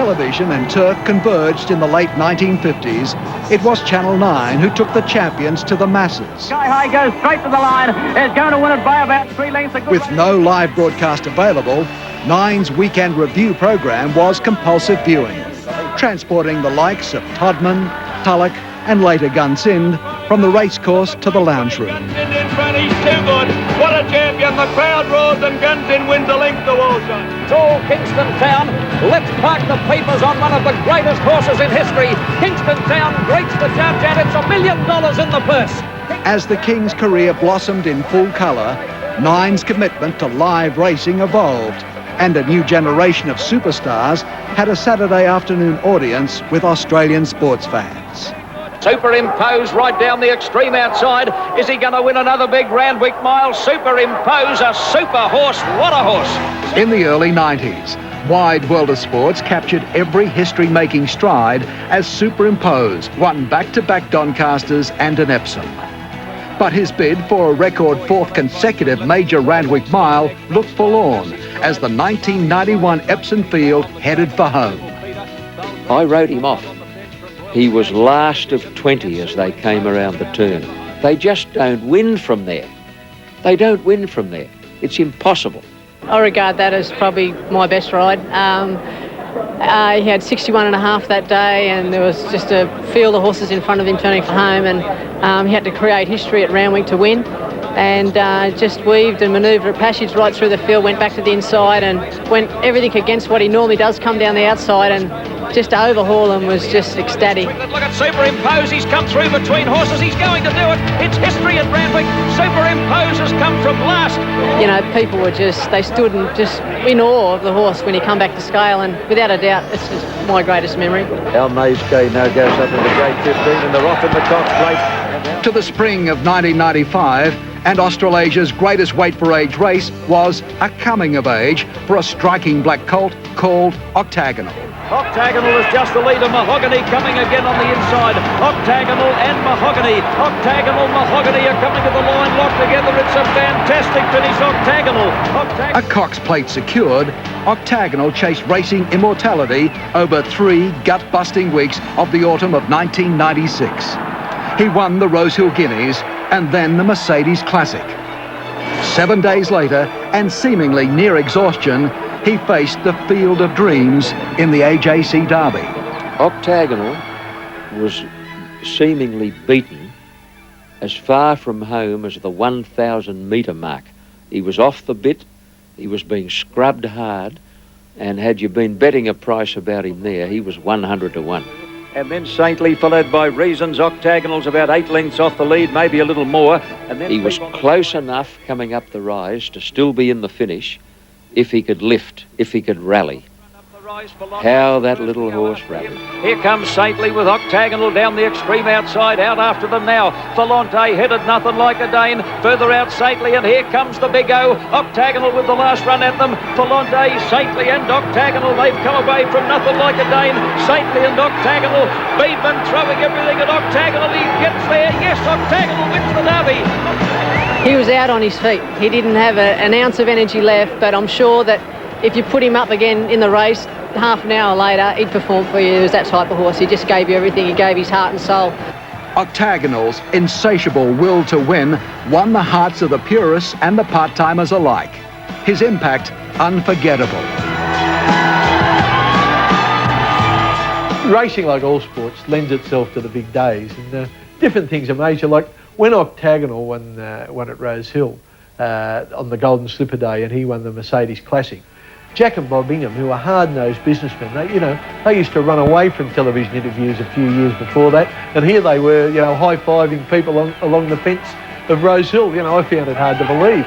television and turf converged in the late 1950s, it was Channel 9 who took the champions to the masses. Sky High goes straight to the line, is going to win it by about 3 lengths. With no live broadcast available, Nine's weekend review program was compulsive viewing, transporting the likes of Todman, Tulloch and later Gunsynd from the racecourse to the lounge room. Gunsynd in front, he's too good. What a champion. The crowd roars and Gunsynd wins a length to Walsall. It's all Kingston Town. Let's park the papers on one of the greatest horses in history. Kingston Town greets the judge and it's $1 million in the purse. As the King's career blossomed in full colour, Nine's commitment to live racing evolved, and a new generation of superstars had a Saturday afternoon audience with Australian sports fans. Superimpose right down the extreme outside. Is he going to win another big Randwick Mile? Superimpose, a super horse. What a horse. In the early 90s, Wide World of Sports captured every history-making stride as Superimpose won back-to-back Doncasters and an Epsom. But his bid for a record 4th consecutive major Randwick Mile looked forlorn as the 1991 Epsom field headed for home. I wrote him off. He was last of 20 as they came around the turn. They just don't win from there. They don't win from there. It's impossible. I regard that as probably my best ride. He had 61.5 that day, and there was just a field of horses in front of him turning for home, and he had to create history at Randwick to win, and just weaved and manoeuvred a passage right through the field, went back to the inside and went everything against what he normally does, come down the outside, and just to overhaul him was just ecstatic. Look at Superimpose, he's come through between horses, he's going to do it. It's history at Randwick. Superimpose has come from last. You know, people were they stood and just in awe of the horse when he come back to scale, and without a doubt, it's just my greatest memory. Our Maze K now goes up into grade 15 and they're off in the Cox Plate. To the spring of 1995, and Australasia's greatest weight for age race was a coming of age for a striking black colt called Octagonal. Octagonal is just the leader. Mahogany coming again on the inside. Octagonal and Mahogany. Octagonal, Mahogany are coming to the line locked together. It's a fantastic finish. Octagonal. A Cox Plate secured, Octagonal chased racing immortality over 3 gut-busting weeks of the autumn of 1996. He won the Rosehill Guineas and then the Mercedes Classic. 7 days later, and seemingly near exhaustion, he faced the Field of Dreams in the AJC Derby. Octagonal was seemingly beaten as far from home as the 1,000 metre mark. He was off the bit, he was being scrubbed hard, and had you been betting a price about him there, he was 100 to 1. And then Saintly followed by Reasons. Octagonal's about 8 lengths off the lead, maybe a little more. And then he was close enough coming up the rise to still be in the finish if he could lift, if he could rally. How that little horse rallied. Here comes Saintly with Octagonal down the extreme outside, out after them now. Volante headed nothing like a Dane. Further out Saintly, and here comes the big O. Octagonal with the last run at them. Volante, Saintly and Octagonal, they've come away from nothing like a Dane. Saintly and Octagonal, Beedman throwing everything at Octagonal. He gets there. Yes, Octagonal wins the Derby. He was out on his feet. He didn't have an ounce of energy left, but I'm sure that if you put him up again in the race, half an hour later, he'd perform for you. He was that type of horse. He just gave you everything. He gave his heart and soul. Octagonal's insatiable will to win won the hearts of the purists and the part-timers alike. His impact, unforgettable. Racing, like all sports, lends itself to the big days, and different things are major. Like when Octagonal won at Rosehill on the Golden Slipper Day, and he won the Mercedes Classic, Jack and Bob Ingham, who are hard-nosed businessmen, they used to run away from television interviews a few years before that, and here they were, high-fiving people along the fence of Rosehill. I found it hard to believe.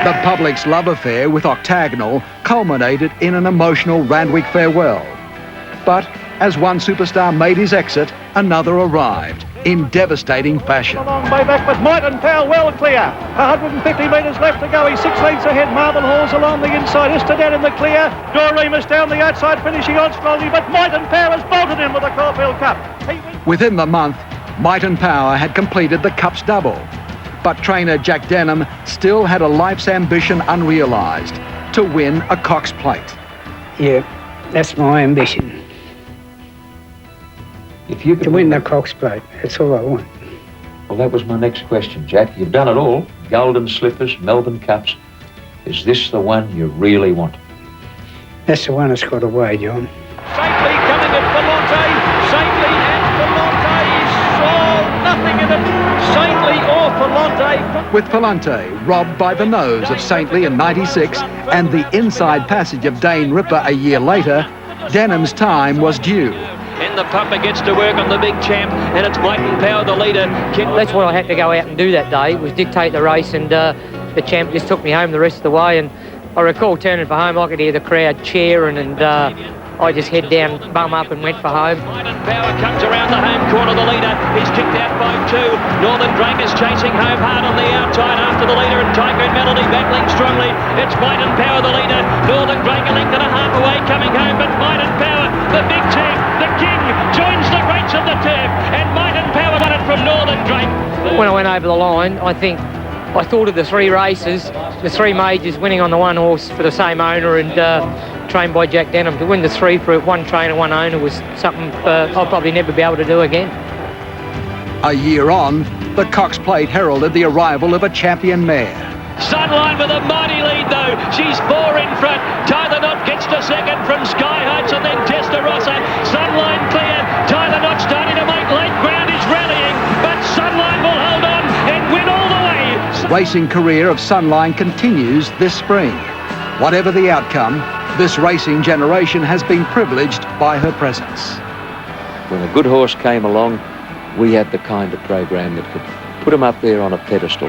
The public's love affair with Octagonal culminated in an emotional Randwick farewell. But as one superstar made his exit, another arrived in devastating fashion. A long way back, but Might and Power well clear. 150 metres left to go. He's 6 lengths ahead. Marble Hall's along the inside. Istedad in the clear. Doremus down the outside, finishing on strongly, but Might and Power has bolted in with the Caulfield Cup. Within the month, Might and Power had completed the Cup's double. But trainer Jack Denham still had a life's ambition unrealised. to win a Cox Plate. Yeah, that's my ambition. If you could To win the Cox Plate, that's all I want. Well, that was my next question, Jack. You've done it all. Golden Slippers, Melbourne Cups. Is this the one you really want? That's the one that's got away, John. Saintly coming at Volante. Saintly and Volante saw nothing in it. Saintly or Volante. With Volante robbed by the nose of Saintly in '96 and the inside passage of Dane Ripper a year later, Denham's time was due. And the pumper gets to work on the big champ, and it's Blatant Power, the leader. That's what I had to go out and do that day, was dictate the race, and the champ just took me home the rest of the way. And I recall turning for home, I could hear the crowd cheering, and I just head down, bum up, and went for home. Blatant Power comes around the home corner, the leader. He's kicked out by 2. Northern Drake is chasing home hard on the outside after the leader, and Tycoon Melody battling strongly. It's Blatant Power, the leader. Northern Drake a length and a half away, coming home, but Blatant Power, the big champ, the king, joins the greats of the turf, and Blatant Power won it from Northern Drake. When I went over the line, I thought of the 3 races, the 3 majors, winning on the one horse for the same owner and trained by Jack Denham. To win the 3 for one trainer, one owner was something I'll probably never be able to do again. A year on, the Cox Plate heralded the arrival of a champion mare. Sunline with a mighty lead though. She's 4 in front. Tie the Knot gets to second from Sky Heights and then Testarossa. Sunline clear. Tie the Knot starting to make late ground, is rallying, but Sunline will hold on and win all the way. The racing career of Sunline continues this spring. Whatever the outcome, this racing generation has been privileged by her presence. When a good horse came along, we had the kind of program that could put him up there on a pedestal,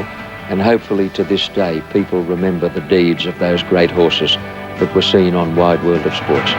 and hopefully to this day people remember the deeds of those great horses that were seen on Wide World of Sports.